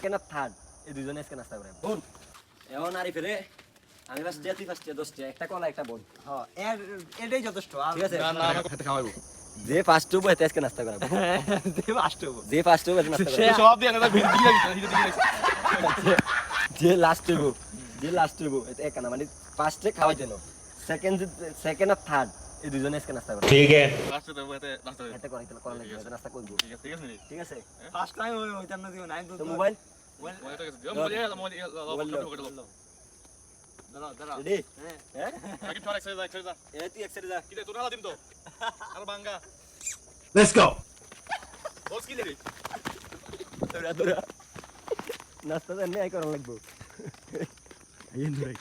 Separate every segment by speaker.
Speaker 1: Second আর third এই দুজনে আজকে নাস্তা করে বোন এমন আরি ফেরে আমি বাস তুই ফার্স্ট 10 টা একটা কলা একটা বোন
Speaker 2: হ্যাঁ এটাই যথেষ্ট
Speaker 1: ঠিক আছে
Speaker 3: না না আমার খেতে খাওয়াবো
Speaker 1: যে ফার্স্ট হবো এতে আজকে নাস্তা করাবো
Speaker 2: যে ফার্স্ট হবো
Speaker 1: যে ফার্স্ট হবো এতে নাস্তা
Speaker 3: সে
Speaker 1: করাবো
Speaker 3: সব দিয়ে না ভিড় দিয়ে দিছে
Speaker 1: যে লাস্ট হবো এতে একানা মানে ফার্স্টে খাওয়াই দেন সেকেন্ড আর থার্ড এই দুজনে আজকে নাস্তা করে
Speaker 3: লাস্টে দেবো এতে নাস্তা করে
Speaker 1: এতে করে কলা লাগবে এতে নাস্তা করবো
Speaker 3: ঠিক আছে নি
Speaker 1: ঠিক আছে
Speaker 2: ফার্স্ট টাইম হইতাম না দিও নাই
Speaker 1: তো মোবাইল
Speaker 3: মনে তো গেছে দিও মোবাইল দাঁড়া
Speaker 1: রেডি হ্যাঁ
Speaker 3: আগে তোর এক্সারসাইজ
Speaker 1: এ তুই এক্সারসাইজ যা
Speaker 3: কি রে তোর হালা দিম তো আর বাঙ্গা
Speaker 4: Let's go.
Speaker 3: বস কি রে
Speaker 1: তোরা নাস্তা তো এমনি করা লাগবো এই ধরে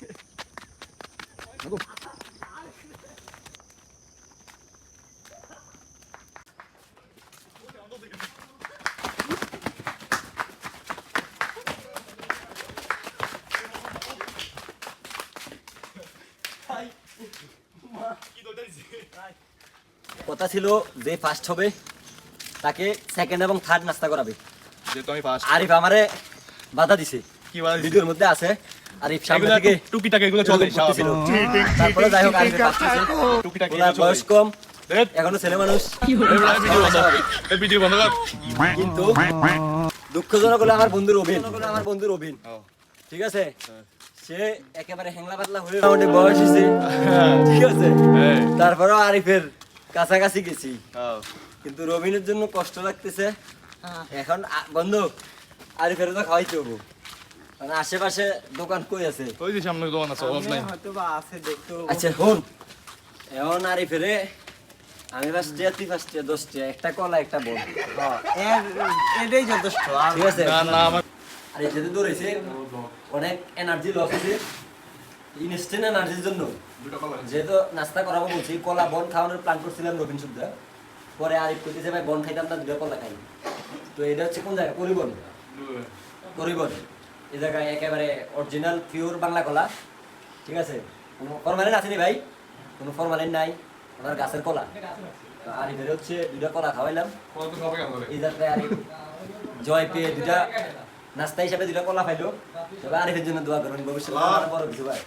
Speaker 1: কথা ছিল যে ফার্স্ট হবে তাকে সেকেন্ড এবং থার্ড নাস্তা করাবে
Speaker 3: যে তুমি ফার্স্ট
Speaker 1: আরিফ আমারে বাধা দিছে
Speaker 3: কি বল
Speaker 1: ভিডিওর মধ্যে আছে আরিফ সামনে
Speaker 3: এগুলা
Speaker 1: থেকে
Speaker 3: টুকিটাকে এগুলো চলে
Speaker 1: করতেছিল। তারপরে যাই হোক আরিফ ফার্স্ট হয়েছে
Speaker 3: টুকিটাকে
Speaker 1: ওনার বয়স কম
Speaker 3: দেখ
Speaker 1: এখনো ছেলে মানুষ
Speaker 3: এই ভিডিও বন্ধ কর
Speaker 1: কিন্তু দুঃখজনক হলো আমার বন্ধুর অভিন ঠিক আছে সে একেবারে হ্যাংলা পাতলা হয়ে মোটামুটি বয়স হয়েছে ঠিক আছে তারপরেও আরিফের কাছাকাছি গেছি কিন্তু রবিনের জন্য কষ্ট লাগতেছে এখন বন্ধু আরিফের তো খাওয়াইতে হবো মানে আশেপাশে দোকান কই আছে
Speaker 3: ওই যে সামনে দোকান আছে অফ নাই
Speaker 2: হয়তো বা আছে দেখতো
Speaker 1: আচ্ছা হন এখন আরিফের আমি তুই ফার্স্ট 10 টা একটা কলা একটা বল
Speaker 2: হ্যাঁ এটাই যথেষ্ট
Speaker 1: ঠিক আছে
Speaker 3: না না আমার
Speaker 1: আর এটাতে দৌড়েছে অনেক এনার্জি লস হয়েছে ইনস্ট্যান্ট এনার্জির জন্য যেহেতু নাস্তা করাবো বলছি কলা বন খাওয়ানোর প্ল্যান করছিলাম রবিন সুদ্ধা পরে আরিফ কইতেছে ভাই বন খাইতাম না দুটো কলা খাই তো এটা হচ্ছে কোন জায়গা পরিবন এই জায়গায় একেবারে অরিজিনাল পিওর বাংলা কলা ঠিক আছে কোনো ফরমালিন আসেনি ভাই কোনো ফরমালিন নাই আমার গাছের কলা আরিফের হচ্ছে দুটো কলা খাওয়াইলাম এই জায়গায় আরিফ জয় পেয়ে দুটা নাস্তা হিসাবে দুটা কলা পাইলো তবে আরিফের জন্য দোয়া করবেন ভবিষ্যতে বড় কিছু ভাই